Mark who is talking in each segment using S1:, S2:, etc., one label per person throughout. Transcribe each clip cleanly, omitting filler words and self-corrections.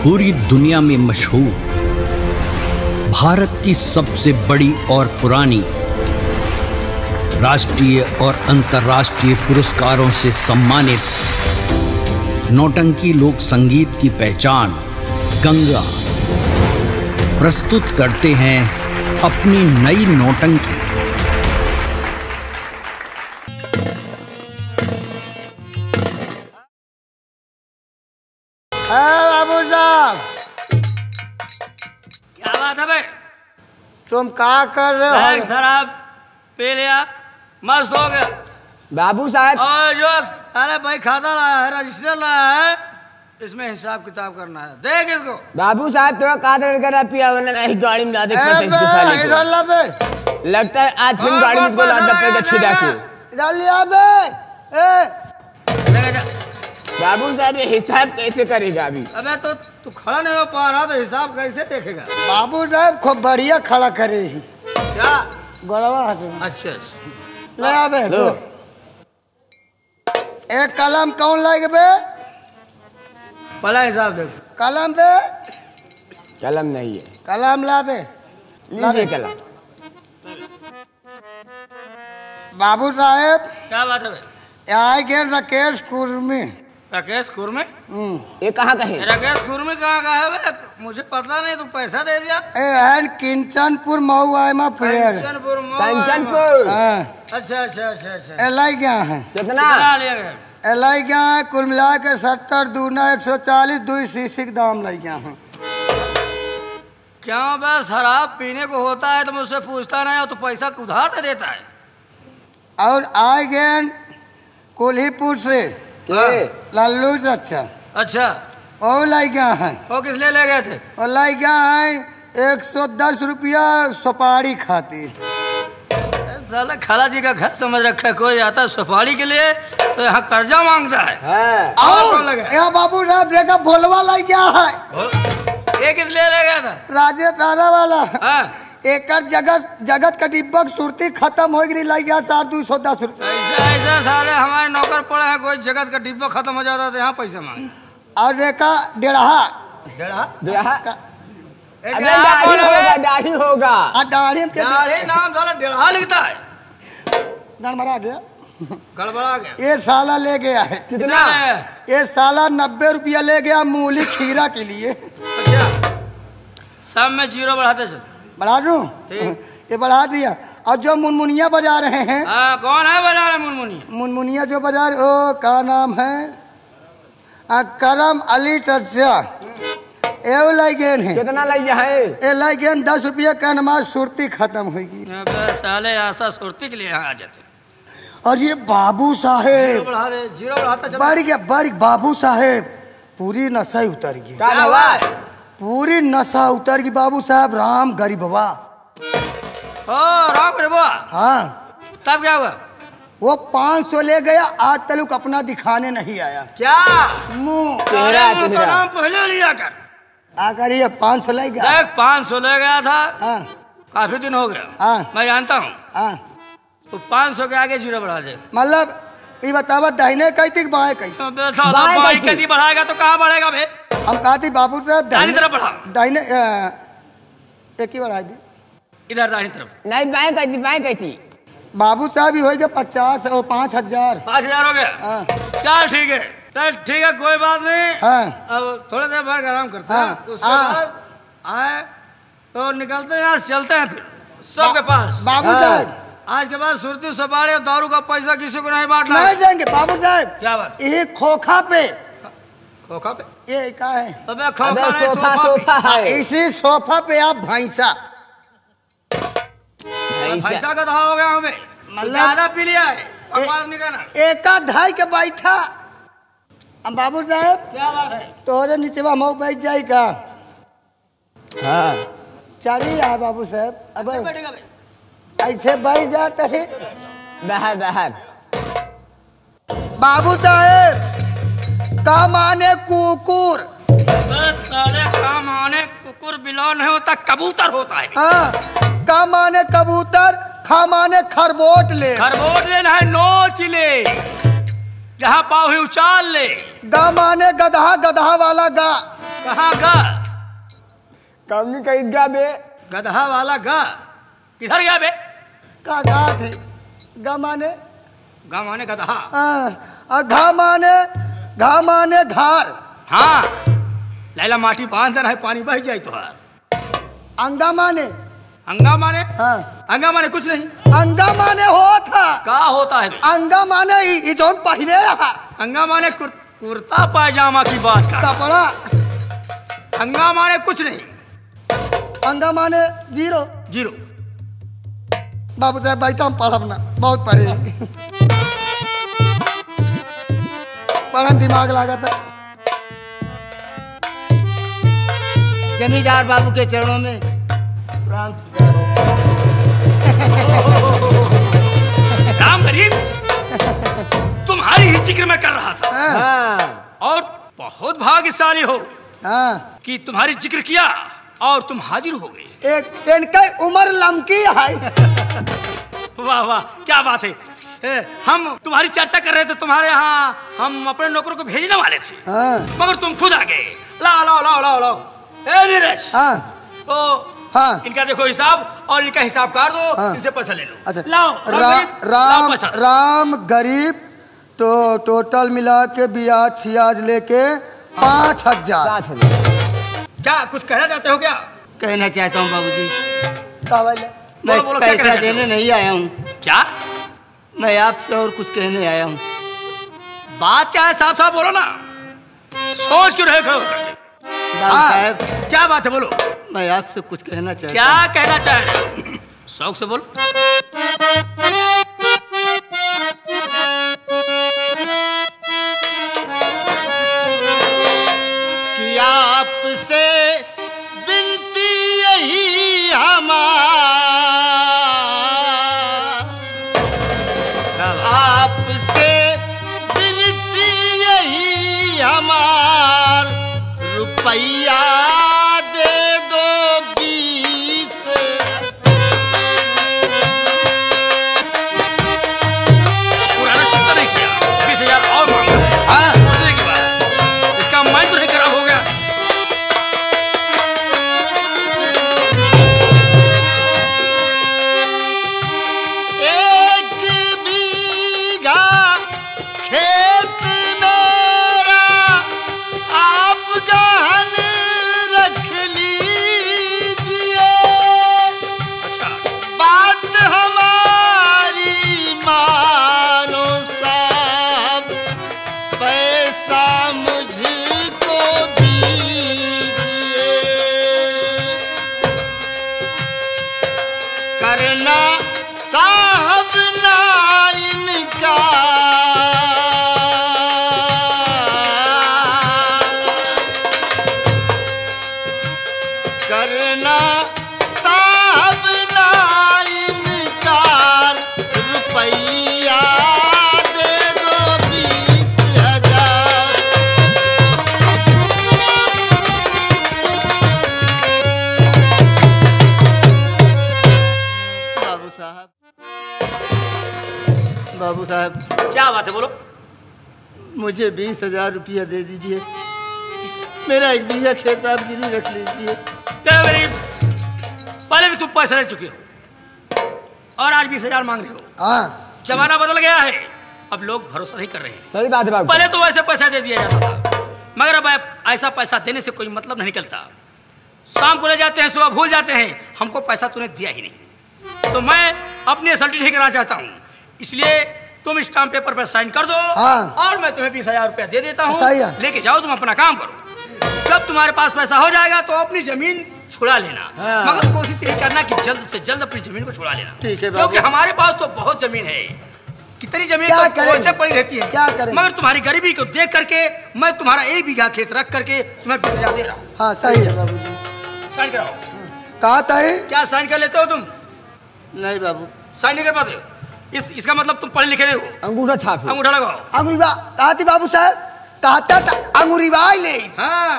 S1: पूरी दुनिया में मशहूर, भारत की सबसे बड़ी और पुरानी, राष्ट्रीय और अंतर्राष्ट्रीय पुरस्कारों से सम्मानित नौटंकी लोक संगीत की पहचान गंगा प्रस्तुत करते हैं अपनी नई नौटंकी।
S2: बाबू साहब,
S3: क्या बात है भाई?
S2: तुम क्या कर रहे हो?
S3: शराब पी लिया, मस्त हो गया।
S2: बाबू साहब,
S3: और जो अरे भाई खाता लाया है, रजिस्टर लाया है, इसमें हिसाब किताब करना है। देख इसको।
S2: बाबू साहब तो कादर कर पिया वरना नहीं गाड़ी में लादे खर्च इसके साले को। लगता है आज फिर गाड़ी में को लादा पे छिड़ा के डाल लिया बे। बाबू साहब ये हिसाब कैसे करेगा अभी?
S3: अबे तो तू खड़ा नहीं हो पा रहा तो हिसाब कैसे देखेगा?
S2: बाबू साहब खूब बढ़िया खड़ा करे।
S3: क्या
S2: गौरवा?
S3: अच्छा
S2: ले आबे लो। एक कलम कौन लाएगा बे?
S3: पहला हिसाब देखो।
S2: कलम बे? कलम नहीं है। कलम ला बे। लीजिए कलम। बाबू साहब,
S3: क्या बात है भाई?
S2: यहाँ के राकेश कुर्मी।
S3: राकेश कुर्मी?
S2: ये कहाँ का है?
S3: राकेश कुर्मी कहाँ का है भाई? मुझे पता नहीं, तू पैसा दे दिया।
S2: किंचनपुर मऊ आए मा
S3: कंचनपुर। अच्छा अच्छा अच्छा अच्छा।
S2: एलाई क्या है?
S3: कितना लिया गया?
S2: एलाई क्या है? कुल मिला के 70 दूना 140 2 शीशी के दाम लाई क्या है।
S3: क्यों बस शराब पीने को होता है तो मुझसे पूछता नहीं हो तो पैसा उधार दे देता है।
S2: और आए गए कोल्हीपुर से लल्लू चाचा।
S3: अच्छा,
S2: वो लाई क्या है?
S3: वो किस लिए ले गए थे?
S2: वो लाई क्या है? 110 रुपया सुपारी खाती।
S3: साला खाला जी का घर समझ रखा है, कोई आता है सुपारी के लिए तो यहाँ कर्जा मांगता है।
S2: यहाँ बाबू साहब देखा भोलवा लाई क्या है?
S3: ये किस लिए ले गया था?
S2: राजेश राणा वाला। एकर जगत का डिब्बा सुरती खत्म हो गई, लाई गया 210 रुपये।
S3: ऐसा साले हमारे नौकर पड़े हैं, कोई जगत का डिब्बा खत्म हो जाता है तो यहाँ पैसा मांगे।
S2: और देखा डेढ़ा दाढ़ी होगा।
S3: दाढ़ी नाम साला डेढ़ा लिखता है।
S2: गड़बड़ा गया।
S3: गड़बड़ा गया।
S2: ये साला ले गया है।
S3: कितना?
S2: ये साला 90 रुपया ले गया मूली खीरा के लिए।
S3: अच्छा, सब में जीरो बढ़ाते चल।
S2: बढ़ा दूं? ये बढ़ा दिया। और जो मुनमुनिया बजा रहे हैं,
S3: कौन है बजा रहे मुनमुनिया?
S2: मुनमुनिया जो बजा रहे, ओ क्या नाम है? करम अली चचा। ए लाइगेन है। कितना लाइगेन है? ए लाइगेन 10 रुपया का नमाज सुरती खत्म होगी।
S3: साले आशा सुरती के लिए यहाँ आ जाते।
S2: और ये बाबू साहेब
S3: जीरो बढ़ाता
S2: बढ़ गया। बाबू साहेब पूरी नशा ही उतर गई। पूरी नशा उतर गई बाबू साहब। राम गरीबवा।
S3: राम गरीबवा?
S2: हाँ।
S3: तब क्या हुआ?
S2: वो 500 ले गया, आज तक अपना दिखाने नहीं आया।
S3: क्या
S2: मुँह
S3: नाम पहले लिया कर
S2: आकर ये 500 ले गया।
S3: 500 ले गया था। काफी दिन हो गया। मैं जानता हूँ। तो 500 के आगे जीरो बढ़ा दे। मतलब ये बतावा दाहिने कहती बाएं कहती? बाएं कहती बढ़ाएगा तो कहाँ बढ़ेगा भाई? हम कहती बाबू साहब दाहिने तरफ बढ़ा। दाहिने एक ही बढ़ा दी। इधर दाहिने तरफ
S2: नहीं, बाएं कहती। बाबू साहब ही हो गया 50 और 5000।
S3: 5000 हो गया। चल ठीक है, कोई बात नहीं। अब थोड़ी देर बाद आराम करते हैं, उसके बाद आए तो निकलते हैं, यहाँ चलते हैं फिर सबके पास। बाबू साहब आज के बाद सुरती सुपारी और दारू का पैसा किसी को नहीं बांटना। नहीं देंगे बाबू साहब। क्या बात? ये खोखा पे ये क्या है? अबे खोखा नहीं, सोफा है। इसी सोफा पे आप भैंसा का दहा हो गया हमें। ज्यादा पी लिया है, बकवास नहीं करना। एक धाई के बैठा। अब बाबू साहब क्या बात है? तोरे नीचे मऊ बैठ जाएगा। हाँ चलिए बाबू साहब। अब ऐसे बैठ जाते है बाहर। बाबू साहब का माने कुकुर। साले का माने कुकुर बिलो नहीं होता, कबूतर होता है। का माने कबूतर, खा माने खरबोट ले। खरबोट लेना है, नोच ले। जहाँ पाओ ही उचाल ले। गा माने गधा, गधा वाला गा। कहाँ गा?
S2: कमी कहीं गा बे।
S3: गधा वाला गा किधर गया बे?
S4: का गा थे गा माने
S3: गधा।
S4: घा माने घर।
S3: हाँ लैला माटी बांध रहा है पानी बह जाए तो।
S4: अंगा माने
S3: हाँ अंगा माने कुछ नहीं।
S4: अंगा माने होता
S3: क्या होता है बे?
S4: अंगा माने ये जोन पहने रहा।
S3: अंगा माने कुर्ता पायजामा की बात कर।
S4: कपड़ा।
S3: अंगा माने कुछ नहीं।
S4: अंगा माने जीरो। बाबू साहब बैठा हम पढ़ब ना बहुत पढ़े पढ़न दिमाग लागत है।
S2: जमींदार बाबू के चरणों में प्राण
S3: राम गरीब तुम्हारी ही जिक्र में कर रहा था।
S2: हाँ।
S3: और बहुत भाग्यशाली हो
S4: हाँ।
S3: कि तुम्हारी जिक्र किया और तुम हाजिर हो गए।
S4: एक इनका उम्र लमकी है।
S3: वाह वाह क्या बात है। हम तुम्हारी चर्चा कर रहे थे तुम्हारे यहाँ हम अपने नौकरों को भेजने वाले थे।
S4: हाँ।
S3: मगर तुम खुद आ गए। लाओ लाओ लाओ लाओ लाओ। ए नीरज।
S4: हाँ।
S3: तो
S4: हाँ।
S3: इनका देखो हिसाब और इनका हिसाब कर दो। हाँ। इनसे पैसा ले लो।
S4: अच्छा
S3: लाओ
S4: राम गरीब तो टोटल मिला के ब्याज छियाज लेके 5,000।
S3: क्या कुछ कहना चाहते हो क्या?
S2: कहना चाहता हूँ बाबूजी। मैं
S3: बोलो,
S2: पैसा देने नहीं आया हूँ।
S3: क्या?
S2: मैं आपसे और कुछ कहने आया हूँ।
S3: बात क्या है साफ साफ बोलो ना। सोच क्यों रहे खड़े होकर?
S2: बाबू साहब
S3: क्या बात है बोलो।
S2: मैं आपसे कुछ कहना चाहता हूँ।
S3: क्या कहना चाह रहे हो? शौक से बोलो।
S2: कि आपसे बिनती यही आपसे बिनती यही हमार रुपया दे दो 20।
S3: पुराना चिंता नहीं किया 20,000 और मांगा है। हाँ। दूसरे की बात इसका माइंड तो नहीं खराब हो गया।
S2: करना साहब ना इनका करना साहब ना इनकार रुपया दे दो 20,000। बाबू साहब
S3: क्या बात है बोलो।
S2: मुझे 20,000 रुपया दे दीजिए। मेरा 1 बीघा खेत आप गिरी रख लीजिए।
S3: गरीब पहले भी तुम पैसा ले चुके हो और आज 20,000 मांग रहे हो।
S4: हाँ।
S3: जमाना बदल गया है अब लोग भरोसा नहीं कर रहे हैं।
S2: सही बात है बाबू।
S3: पहले तो वैसे पैसा दे दिया जाता था मगर अब ऐसा पैसा देने से कोई मतलब नहीं निकलता। शाम को ले जाते हैं सुबह भूल जाते हैं हमको पैसा तूने दिया ही नहीं। तो मैं अपनी असल्टी नहीं कराना चाहता हूँ इसलिए तुम स्टाम्प पेपर पर साइन कर दो।
S4: हाँ।
S3: और मैं तुम्हें 20,000 रुपया दे देता हूँ।
S4: सही है।
S3: लेके जाओ तुम अपना काम करो। जब तुम्हारे पास पैसा हो जाएगा तो अपनी जमीन छुड़ा लेना।
S2: हाँ।
S3: मगर कोशिश यही करना कि जल्द से जल्द अपनी जमीन को छुड़ा लेना।
S4: ठीक है बाबू।
S3: क्योंकि हमारे पास तो बहुत जमीन है। कितनी जमीन
S4: क्या
S3: तो
S4: करें?
S3: वैसे पड़ी रहती है।
S4: क्या करें?
S3: मगर तुम्हारी गरीबी को देख करके मैं तुम्हारा 1 बीघा खेत रख करके तुम्हें 20,000 दे रहा हूँ।
S4: हाँ सही है बाबूजी।
S3: साइन कराओ।
S4: कहा था
S3: क्या साइन कर लेते हो तुम?
S2: नहीं बाबू
S3: साइन नहीं कर पाते हो। इसका मतलब तुम पढ़े लिखे नहीं हो।
S2: अंगूठा छाप।
S3: अंगूठा लगाओ।
S4: अंगुरीवा कहा थी बाबू साहब कहता था अंगुरीवा ले।
S3: हाँ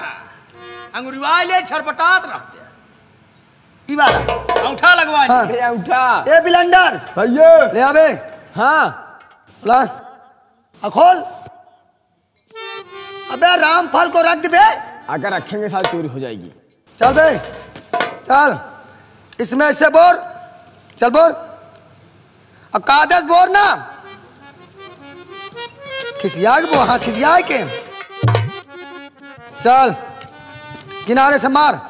S3: अंगूठा ले छरपटात रहते
S4: ई वाला
S3: अंगूठा लगवा।
S4: हाँ।
S2: अंगूठा
S4: ए बिलंडर
S2: भैया
S4: ले आबे।
S2: हाँ
S4: ला खोल। अबे रामफल को रख दे।
S2: अगर रखेंगे साल चोरी हो जाएगी।
S4: चल बे चल, इसमें ऐसे बोर, चल बोर, अब कागज बोर ना खिसिया के बोर, हाँ खिसिया के चल किनारे से मार,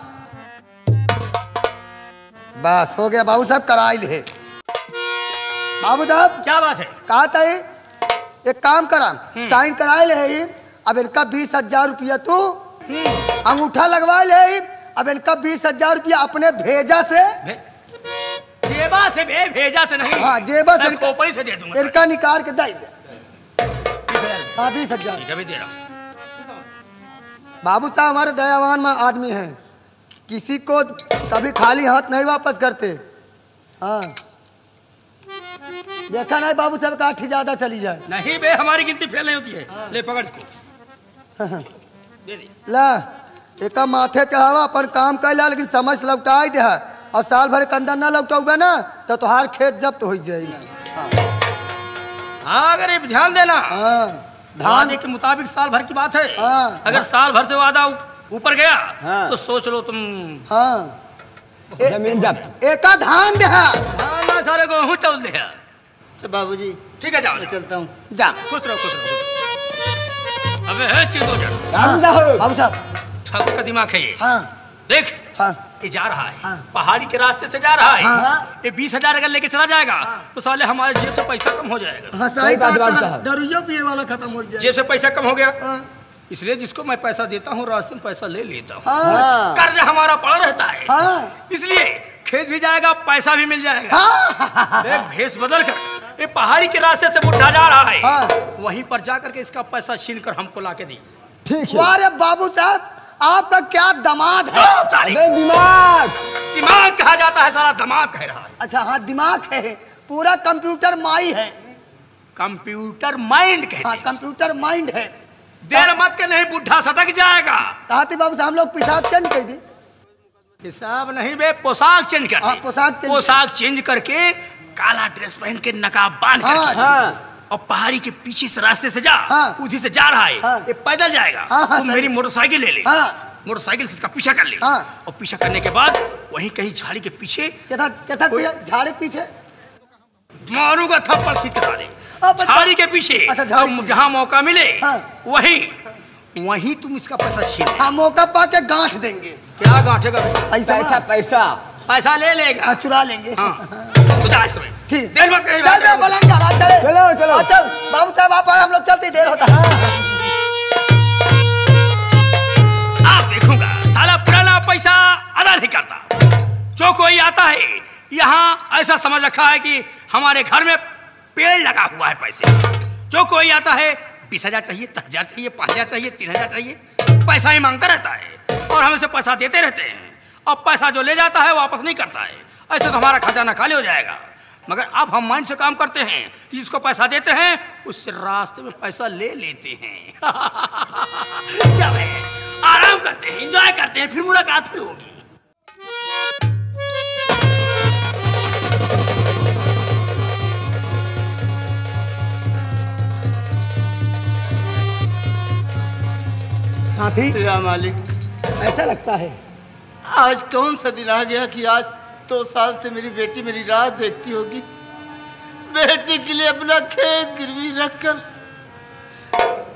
S4: बस हो गया बाबू साहब, कराई ले। बाबू साहब
S3: क्या बात है?
S4: कहा था ये? एक काम करा, साइन कराए ले, अब इनका 20,000 रुपया तू, अंगूठा लगवा ले, अब इनका 20,000 रुपया अपने भेजा से,
S3: जेबा से भेजा से नहीं,
S4: हाँ जेबा से,
S3: खोपड़ी से दे दूंगा।
S4: इनका निकाल के दे, हाँ 20,000
S3: अभी दे रहा हूं।
S4: बाबू साहब हमारे दयावान आदमी हैं, किसी को कभी खाली हाथ नहीं वापस करते। हाँ देखा नहीं बाबू साहब काठी ज्यादा चली जाए।
S3: नहीं बे, हमारी गिनती फेल नहीं होती है। ले पकड़ इसको, दे दे।
S4: ला एक माथे चढ़ावा, अपन काम कर ला, लेकिन समय से लौटा दे, और साल भर के अंदर ना लौटाऊगा ना तो तुहार खेत जब्त हो जाएगी।
S3: हाँ अगर ये ध्यान देना,
S4: धान
S3: के मुताबिक साल भर की बात है।
S4: हाँ।
S3: अगर साल भर से वादा ऊपर गया
S2: हाँ।
S3: तो सोच लो तुम।
S4: हाँ
S2: जमीन जब्त।
S4: एका धान दे,
S3: हाँ ना सारे गेहूं तौल दे।
S5: बाबूजी
S3: ठीक है जाओ,
S5: मैं चलता हूँ।
S4: जा
S3: खुश रहो खुश रहो। अबे है चिंत हो जा।
S4: बाबू साहब
S3: ठाकुर का दिमाग है ये।
S4: हाँ
S3: देख
S4: हाँ
S3: ये जा रहा है,
S4: हाँ।
S3: पहाड़ी के रास्ते से जा रहा है।
S4: हाँ।
S3: ये 20,000 अगर लेके चला जाएगा तो साले हमारे जेब से पैसा कम हो जाएगा।
S4: हाँ
S2: सही बात साहब।
S4: दरुइया पिए वाला खत्म हो जाए।
S3: जेब से पैसा कम हो गया, इसलिए जिसको मैं पैसा देता हूँ रास्ते में पैसा ले लेता हूँ।
S4: हाँ।
S3: कर्ज हमारा पड़ा रहता है,
S4: हाँ।
S3: इसलिए खेत भी जाएगा पैसा भी मिल जाएगा।
S4: हाँ।
S3: देख भेष बदल कर ये पहाड़ी के रास्ते से बुढ़ा जा रहा है,
S4: हाँ।
S3: वहीं पर जाकर के इसका पैसा छीन कर हमको ला के दी।
S2: ठीक है।
S4: वाह रे बाबू साहब आपका क्या दामाद है।
S2: अबे दिमाग,
S3: दिमाग कहा जाता है, सारा दामाद कह रहा है।
S4: अच्छा हाँ दिमाग है, पूरा कंप्यूटर माई है।
S3: कंप्यूटर माइंड कहते
S4: हाँ
S3: हैं।
S4: कंप्यूटर माइंड है।
S3: देर मत के नहीं बुढ़ा सटक जाएगा।
S4: कहा थी बाबू साहब हम लोग पेशाब चेंज कर दी।
S3: हिसाब नहीं बे, पोशाक चेंज कर
S4: हाँ,
S3: दे।
S4: पोशाक
S3: चेंज करके काला ड्रेस पहन के नकाब बांध
S4: हाँ,
S3: कर
S2: हाँ।
S3: और पहाड़ी के पीछे से रास्ते से जा,
S4: हाँ।
S3: उसी से जा रहा है।
S4: हाँ।
S3: ये पैदल जाएगा।
S4: हाँ, हाँ,
S3: तुम
S4: सही।
S3: मेरी मोटरसाइकिल ले ले।
S4: हाँ।
S3: मोटरसाइकिल से इसका पीछा कर ले।
S4: हाँ।
S3: और पीछा करने के बाद वहीं कहीं झाड़ी के पीछे
S4: क्या झाड़ी के पीछे
S3: मारूंगा थप्पड़ खींच के साले।
S4: अब बता-
S3: झाड़ी के पीछे।
S4: अच्छा, झाड़ी के
S3: अब
S4: पीछे।
S3: जहाँ मौका मिले
S4: हाँ।
S3: वहीं तुम इसका पैसा छीन ले।
S4: हाँ मौका पा के गांठ देंगे।
S3: क्या गांठेगा बे?
S2: पैसा पैसा
S3: पैसा ले लेगा।
S4: हाँ चुरा लेंगे।
S3: हाँ। तो जा इसमें।
S4: ठीक।
S3: देर मत करिए।
S4: चल बे पलंग चला चले।
S2: चलो, चलो।
S4: हाँ, चल बाबू साहब आप आए, हम लोग चलते देर होता है।
S3: आप देखूंगा साला पुराना पैसा अदा नहीं करता। जो कोई आता है यहाँ ऐसा समझ रखा है कि हमारे घर में पेड़ लगा हुआ है पैसे। जो कोई आता है 20,000 चाहिए, 10,000 चाहिए, 5,000 चाहिए, 3,000 चाहिए, पैसा ही मांगता रहता है और हम इसे पैसा देते रहते हैं। अब पैसा जो ले जाता है वापस नहीं करता है। ऐसे तो हमारा खजाना खाली हो जाएगा। मगर अब हम माइंड से काम करते हैं कि जिसको पैसा देते हैं उससे रास्ते में पैसा ले लेते हैं। चले आराम करते हैं, एंजॉय करते हैं, फिर मुलाकात फिर होगी।
S2: साथी
S5: या मालिक,
S2: ऐसा लगता है
S5: आज कौन सा दिन आ गया कि आज 2 साल से मेरी बेटी मेरी राह देखती होगी। बेटी के लिए अपना खेत गिरवी रखकर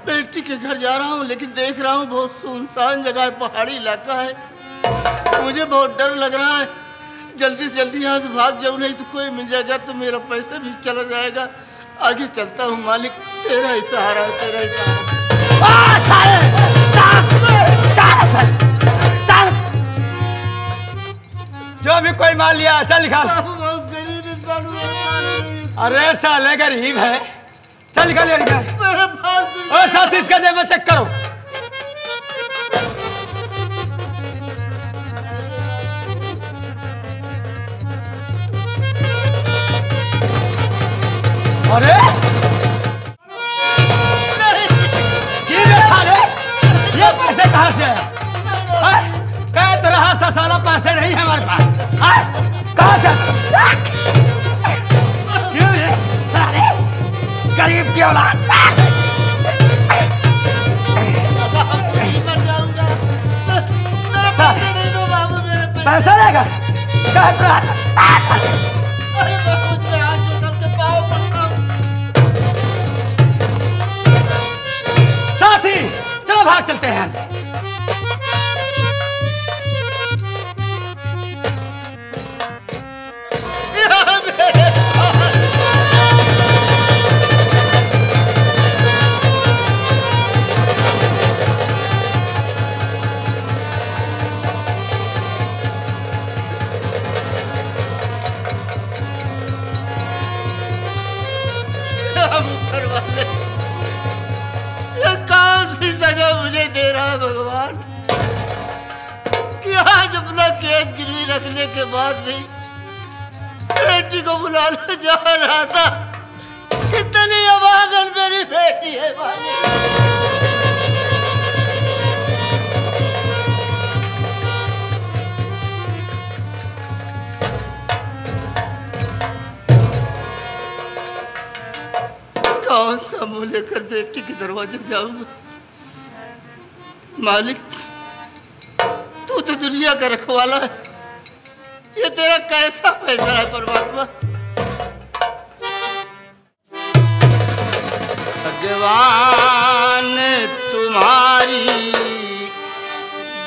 S5: बेटी के घर जा रहा हूँ, लेकिन देख रहा हूँ बहुत सुनसान जगह है, पहाड़ी इलाका है। मुझे बहुत डर लग रहा है, जल्दी से जल्दी यहाँ से भाग जाऊँ, नहीं तो कोई मिल जाएगा तो मेरा पैसा भी चला जाएगा। आगे चलता हूँ मालिक, तेरा ही सहारा है, तेरा ही सहारा।
S2: जो भी कोई मान लिया चल निकाल।
S5: बहुत गरीब इंसान हूँ, मेरे पास नहीं।
S2: अरे साले गरीब है, चल निकाल यार निकाल।
S5: मेरे पास भी
S2: ओ साथी इसका जेब में चेक करो। अरे ये बेटा रे, ये पैसे कहाँ से आए? कह तो रहा था साला पैसे नहीं है हमारे पास। कहाँ से? क्यों रे साले गरीब की औलाद।
S5: मर जाऊंगा।
S4: पैसा लेगा
S5: अरे बाबू मैं हाथ जोड़ के पाँव पड़ता हूँ।
S3: साथी चलो भाग चलते हैं यहाँ से।
S5: ये कौन सी सजा मुझे दे रहा है भगवान कि आज अपना केस गिरवी रखने के बाद भी बेटी को बुलाने जा रहा था। कितनी अभागन मेरी बेटी है भाई। कौन सा मुंह लेकर बेटी के दरवाजे जाऊंगा। मालिक तू तो दुनिया का रखवाला है, ये तेरा कैसा फैसला है परमात्मा। भगवान तुम्हारी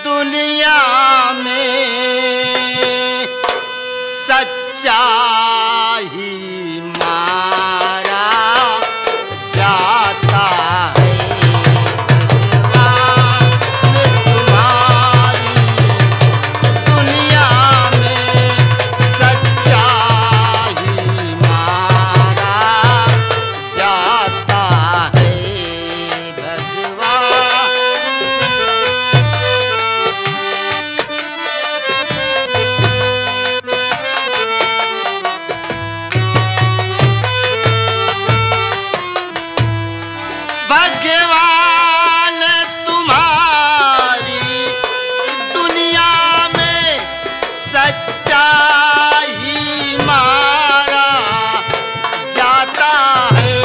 S5: दुनिया में सच्चाई मारा जाता है। भगवान तुम्हारी दुनिया में सच्चाई मारा जाता है। भगवान भगवान तुम्हारी दुनिया में सच्चाई मारा जाता है।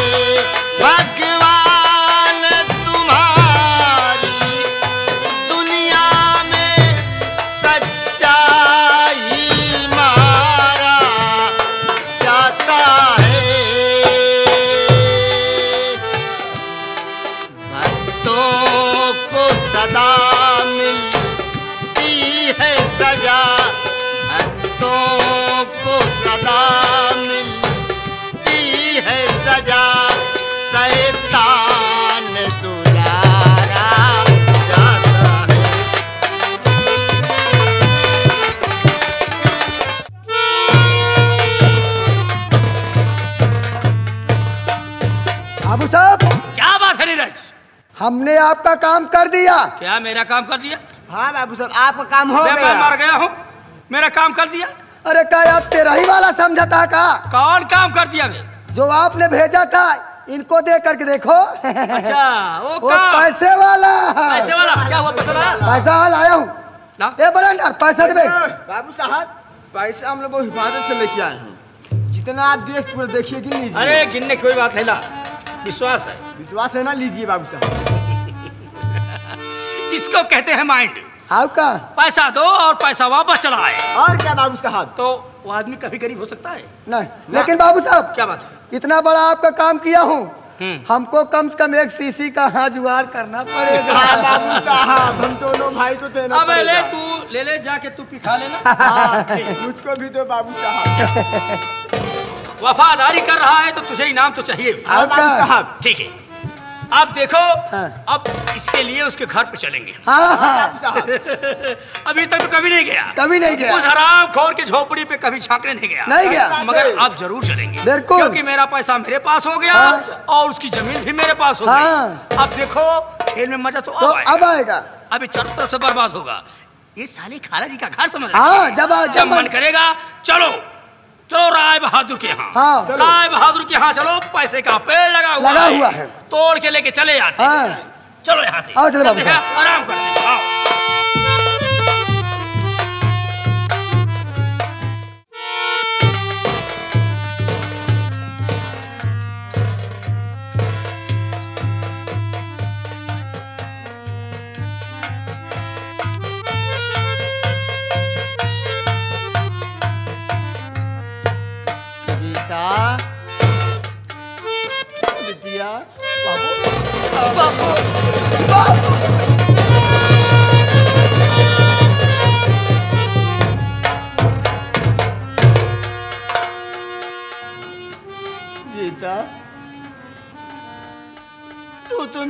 S5: भगवान तुम्हारी दुनिया में सच्चाई मारा जाता है। भक्तों को सदा मिलती है सजा। भक्तों को सदा मिलती है सजा। शैतान दुलारा जाता है।
S4: बाबू साहब
S3: क्या बात है नीरज?
S4: हमने आपका काम कर दिया।
S3: क्या मेरा काम कर दिया?
S2: हाँ बाबू साहब आपका काम हो
S3: मैं
S2: गया।
S3: मर गया हूँ, मेरा काम कर दिया।
S4: अरे क्या आप तेरा ही वाला समझा था का?
S3: कौन काम कर दिया मैं?
S4: जो आपने भेजा था इनको दे करके देखो।
S3: अच्छा वो
S4: वो
S3: काम
S4: पैसे वाला।
S3: पैसे वाला क्या हुआ? पैसा लाया?
S4: पैसा लाया हूँ।
S3: ला।
S4: ए बलंदर पैसा दे।
S2: बाबू साहब पैसा हम लोग बहुत हिफाजत से लेके आए हैं। जितना आप देख पूरा देखिए गिन लीजिए।
S3: अरे गिनने कोई बात है, ला विश्वास है।
S2: विश्वास है ना, लीजिए बाबू साहब।
S3: इसको कहते हैं माइंड।
S4: आओ का
S3: पैसा दो और पैसा वापस चला आए
S2: और क्या बाबू साहब?
S3: तो वो आदमी कभी गरीब हो सकता है?
S4: नहीं, लेकिन बाबू साहब
S3: क्या बात है?
S4: इतना बड़ा आपका काम किया हूँ, हमको कम से कम एक सीसी का हाँ जुगाड़ करना पड़ेगा।
S2: हाँ बाबू साहब हम दोनों भाई को देना
S3: अबे ले
S2: पड़ेगा।
S3: तू ले जाके तू पिखा लेना।
S2: मुझको भी दो बाबू साहब।
S3: वफादारी कर रहा है तो तुझे इनाम तो चाहिए भी।
S2: हाँ बाबू साहब।
S3: ठीक है अब देखो,
S4: हाँ।
S3: अब इसके लिए उसके घर पे चलेंगे।
S4: हाँ हाँ
S3: अभी तक तो कभी नहीं गया,
S4: कभी नहीं गया।
S3: उस हराम खोर की झोपड़ी पे कभी झांकने नहीं गया।
S4: नहीं गया।
S3: मगर अब जरूर चलेंगे,
S4: बिल्कुल।
S3: क्योंकि मेरा पैसा मेरे पास हो गया
S4: हाँ।
S3: और उसकी जमीन भी मेरे पास हो
S4: हाँ।
S3: गई। अब देखो खेल में मजा तो
S4: तो
S3: अब
S4: अब आएगा।
S3: अभी चारों तरफ से बर्बाद होगा। ये साले खाला जी का घर समझ
S4: हाँ,
S3: जब मन करेगा चलो चलो राय बहादुर के यहाँ।
S4: हाँ।
S3: राय बहादुर के यहाँ चलो, पैसे का पेड़ लगा हुआ है, तोड़ के लेके चले जाते हैं।
S4: हाँ।
S3: चलो यहाँ से
S4: आओ चलो बाबू साहब।
S3: आराम करते हैं, आओ।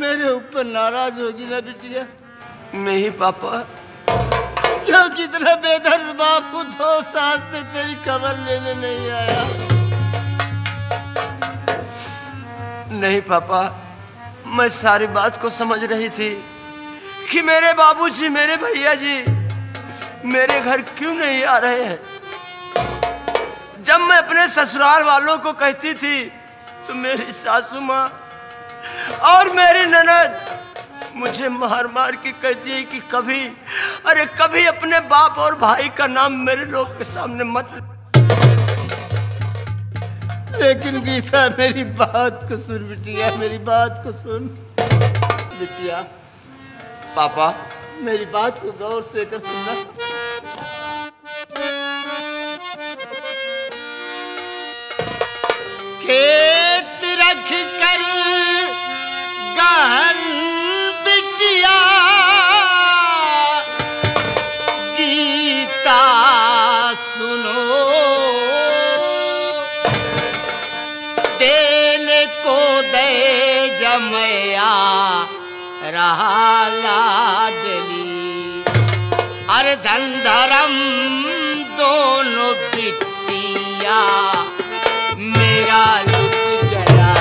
S5: मेरे ऊपर नाराज होगी ना बिटिया?
S2: नहीं पापा।
S5: क्यों कितना बेदर्द बापू 2 साल से तेरी खबर लेने नहीं आया?
S2: नहीं पापा, मैं सारी बात को समझ रही थी कि मेरे बाबूजी, मेरे भैया जी मेरे घर क्यों नहीं आ रहे हैं। जब मैं अपने ससुराल वालों को कहती थी तो मेरी सासू माँ और मेरी ननद मुझे मार मार के कहती है कि कभी, अरे कभी अपने बाप और भाई का नाम मेरे लोग के सामने मत।
S5: लेकिन गीता मेरी बात को सुन बिटिया, मेरी बात को सुन बिटिया।
S2: पापा
S5: मेरी बात को गौर से कर सुनना। खेत रख कर गहन बिटिया गीता सुनो, देने को दे जमया रहा लाडली, अरे धन धर्म दोनों बिटिया मेरा लुट गया।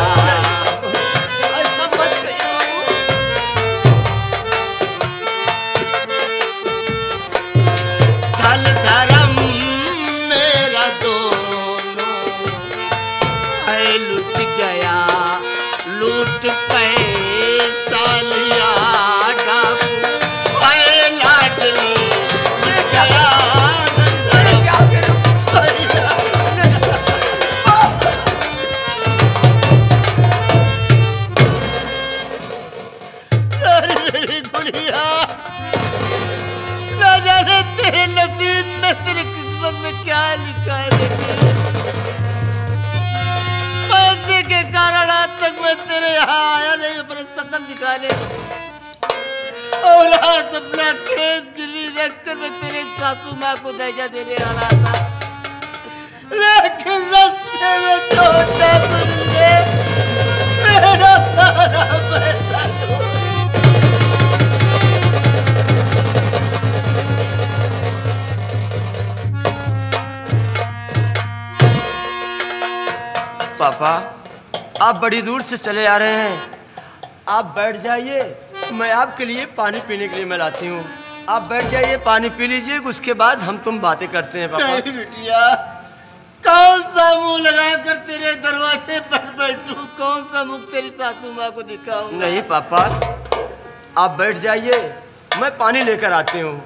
S2: ऐसा मत कहिए
S5: धन धर्म मेरा दोनों है लुट गया, लूट पैसा लिया डाकू है लाडली लुट गया। ना जाने तेरे नसीब में, तेरे किस्मत में क्या लिखा है बेटे। पैसे के कारण आज तक मैं तेरे यहाँ आया नहीं अपने शकल दिखाने, और आज अपना खेत गिरवी रखकर मैं तेरे सासू माँ को दहेजा देने आ रहा था, लेकिन रास्ते में छोटा को मिल गए, मेरा सारा पैसा
S2: पापा, आप बड़ी दूर से चले आ रहे हैं। आप बैठ जाइए, मैं आपके लिए पानी पीने के लिए मैं लाती हूँ। आप बैठ जाइए, पानी पी लीजिए, उसके बाद हम तुम बातें करते हैं। पापा
S5: नहीं बिटिया, कौन सा मुंह लगाकर तेरे दरवाजे पर बैठूं, कौन सा मुंह तेरी सासू माँ को दिखाऊं?
S2: नहीं पापा, आप बैठ जाइए, मैं पानी लेकर आती हूँ।